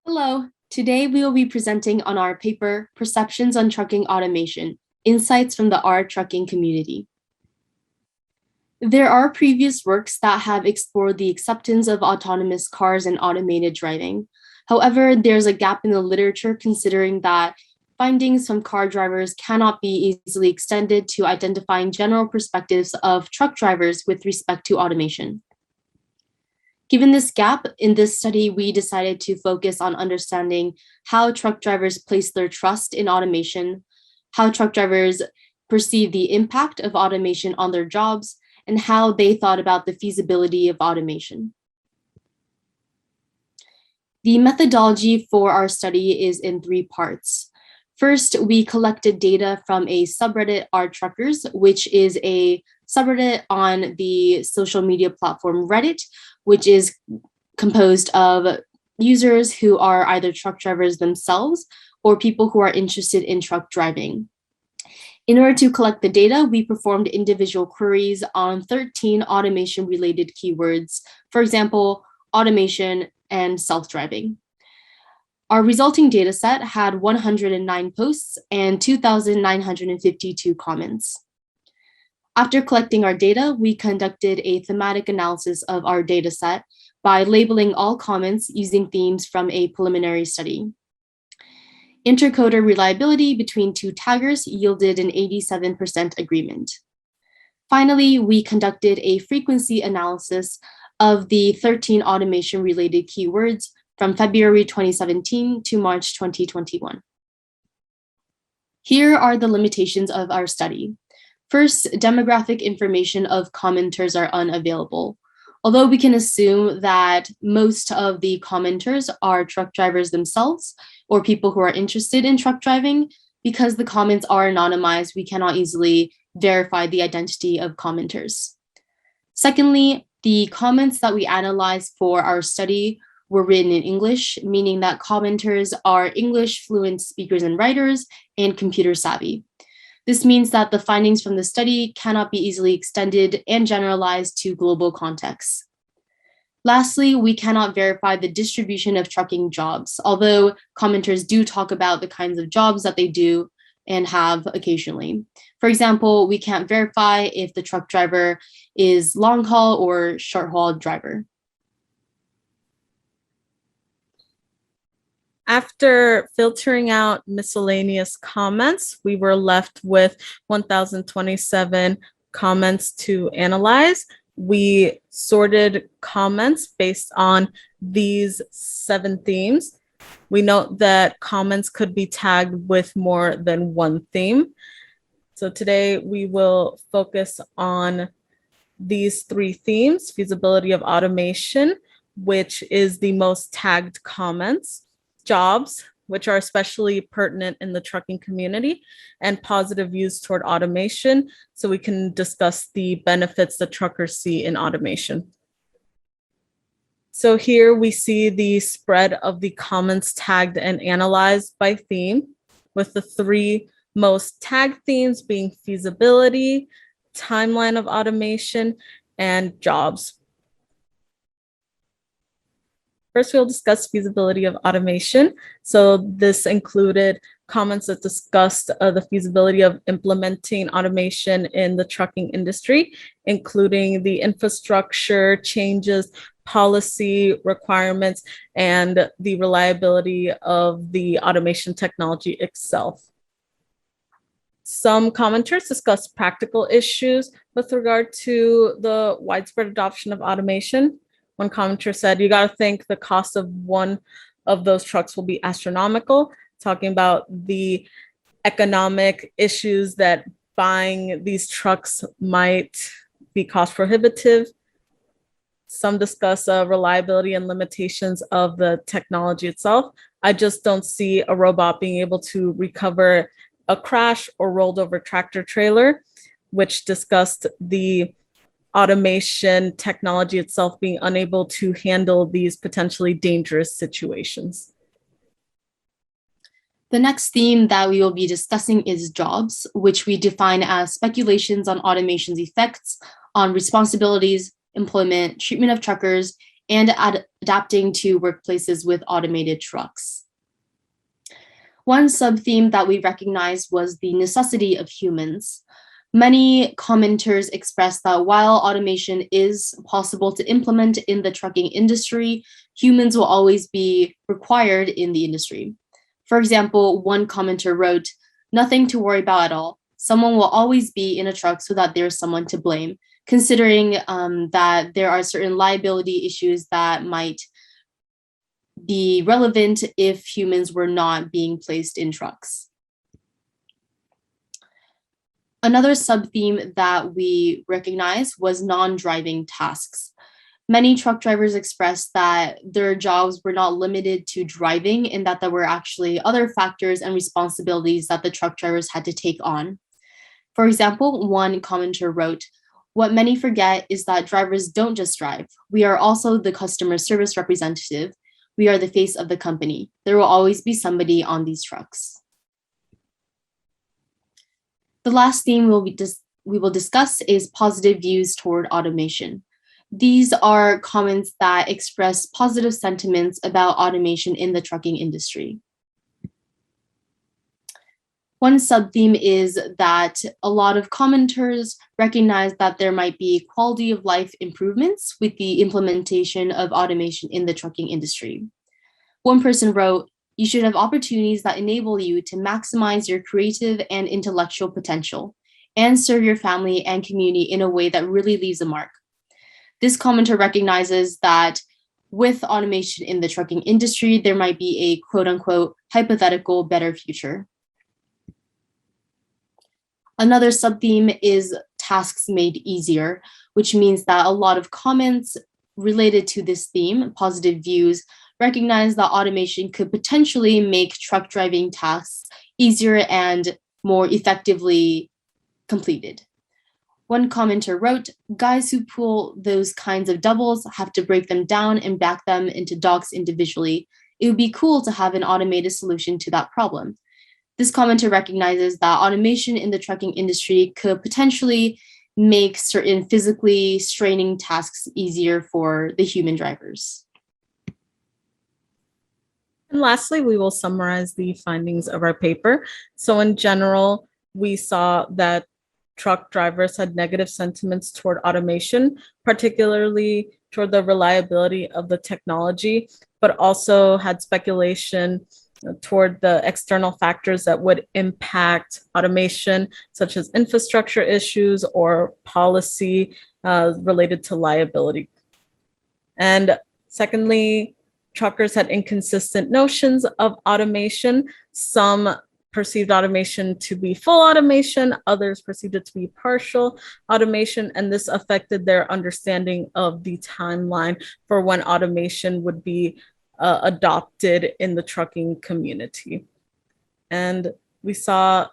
Hello, today we will be presenting on our paper, Perceptions on Trucking Automation, Insights from the R Trucking Community. There are previous works that have explored the acceptance of autonomous cars and automated driving. However, there's a gap in the literature considering that findings from car drivers cannot be easily extended to identifying general perspectives of truck drivers with respect to automation. Given this gap, in this study, we decided to focus on understanding how truck drivers place their trust in automation, how truck drivers perceive the impact of automation on their jobs, and how they thought about the feasibility of automation. The methodology for our study is in 3 parts. First, we collected data from a subreddit R Truckers, which is a subreddit on the social media platform Reddit, which is composed of users who are either truck drivers themselves or people who are interested in truck driving. In order to collect the data, we performed individual queries on 13 automation-related keywords, for example, automation and self-driving. Our resulting dataset had 109 posts and 2,952 comments. After collecting our data, we conducted a thematic analysis of our dataset by labeling all comments using themes from a preliminary study. Intercoder reliability between 2 taggers yielded an 87% agreement. Finally, we conducted a frequency analysis of the 13 automation-related keywords from February 2017 to March 2021. Here are the limitations of our study. First, demographic information of commenters are unavailable. Although we can assume that most of the commenters are truck drivers themselves or people who are interested in truck driving, because the comments are anonymized, we cannot easily verify the identity of commenters. Secondly, the comments that we analyzed for our study were written in English, meaning that commenters are English fluent speakers and writers and computer savvy. This means that the findings from the study cannot be easily extended and generalized to global contexts. Lastly, we cannot verify the distribution of trucking jobs, although commenters do talk about the kinds of jobs that they do and have occasionally. For example, we can't verify if the truck driver is long haul or short haul driver. After filtering out miscellaneous comments, we were left with 1,027 comments to analyze. We sorted comments based on these 7 themes. We note that comments could be tagged with more than one theme. So today we will focus on these 3 themes: feasibility of automation, which is the most tagged comments; jobs, which are especially pertinent in the trucking community; and positive views toward automation, so we can discuss the benefits that truckers see in automation. So here we see the spread of the comments tagged and analyzed by theme, with the 3 most tagged themes being feasibility, timeline of automation, and jobs. First, we'll discuss feasibility of automation. So this included comments that discussed the feasibility of implementing automation in the trucking industry, including the infrastructure changes, policy requirements, and the reliability of the automation technology itself. Some commenters discussed practical issues with regard to the widespread adoption of automation. One commenter said, "You got to think the cost of one of those trucks will be astronomical," talking about the economic issues that buying these trucks might be cost prohibitive. Some discuss reliability and limitations of the technology itself. "I just don't see a robot being able to recover a crash or rolled over tractor trailer," which discussed the automation technology itself being unable to handle these potentially dangerous situations. The next theme that we will be discussing is jobs, which we define as speculations on automation's effects on responsibilities, employment, treatment of truckers, and adapting to workplaces with automated trucks. One sub-theme that we recognized was the necessity of humans. Many commenters expressed that while automation is possible to implement in the trucking industry, humans will always be required in the industry. For example, one commenter wrote, "Nothing to worry about at all. Someone will always be in a truck so that there's someone to blame," considering that there are certain liability issues that might be relevant if humans were not being placed in trucks. Another sub-theme that we recognized was non-driving tasks. Many truck drivers expressed that their jobs were not limited to driving and that there were actually other factors and responsibilities that the truck drivers had to take on. For example, one commenter wrote, "What many forget is that drivers don't just drive. We are also the customer service representative. We are the face of the company. There will always be somebody on these trucks." The last theme we will discuss is positive views toward automation. These are comments that express positive sentiments about automation in the trucking industry. One sub-theme is that a lot of commenters recognize that there might be quality of life improvements with the implementation of automation in the trucking industry. One person wrote, "You should have opportunities that enable you to maximize your creative and intellectual potential and serve your family and community in a way that really leaves a mark." This commenter recognizes that with automation in the trucking industry, there might be a quote unquote hypothetical better future. Another sub-theme is tasks made easier, which means that a lot of comments related to this theme, positive views, recognize that automation could potentially make truck driving tasks easier and more effectively completed. One commenter wrote, "Guys who pull those kinds of doubles have to break them down and back them into docks individually. It would be cool to have an automated solution to that problem." This commenter recognizes that automation in the trucking industry could potentially make certain physically straining tasks easier for the human drivers. And lastly, we will summarize the findings of our paper. So in general, we saw that truck drivers had negative sentiments toward automation, particularly toward the reliability of the technology, but also had speculation toward the external factors that would impact automation, such as infrastructure issues or policy related to liability. And secondly, truckers had inconsistent notions of automation. Some perceived automation to be full automation, others perceived it to be partial automation, and this affected their understanding of the timeline for when automation would be adopted in the trucking community. And we saw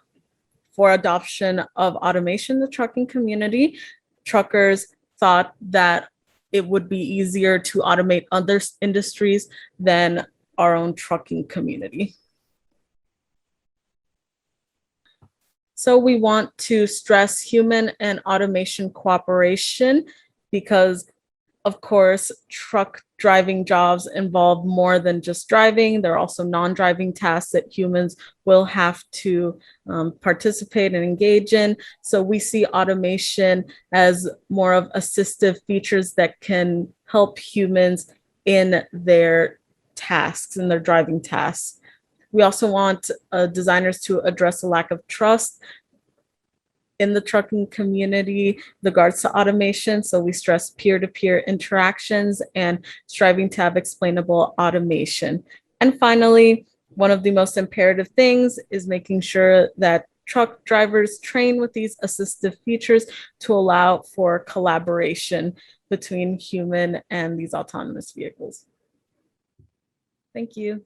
for adoption of automation in the trucking community, truckers thought that it would be easier to automate other industries than our own trucking community. So we want to stress human and automation cooperation because, of course, truck driving jobs involve more than just driving. There are also non-driving tasks that humans will have to participate and engage in. So we see automation as more of assistive features that can help humans in their tasks, in their driving tasks. We also want designers to address a lack of trust in the trucking community with regards to automation. So we stress peer-to-peer interactions and striving to have explainable automation. And finally, one of the most imperative things is making sure that truck drivers train with these assistive features to allow for collaboration between human and these autonomous vehicles. Thank you.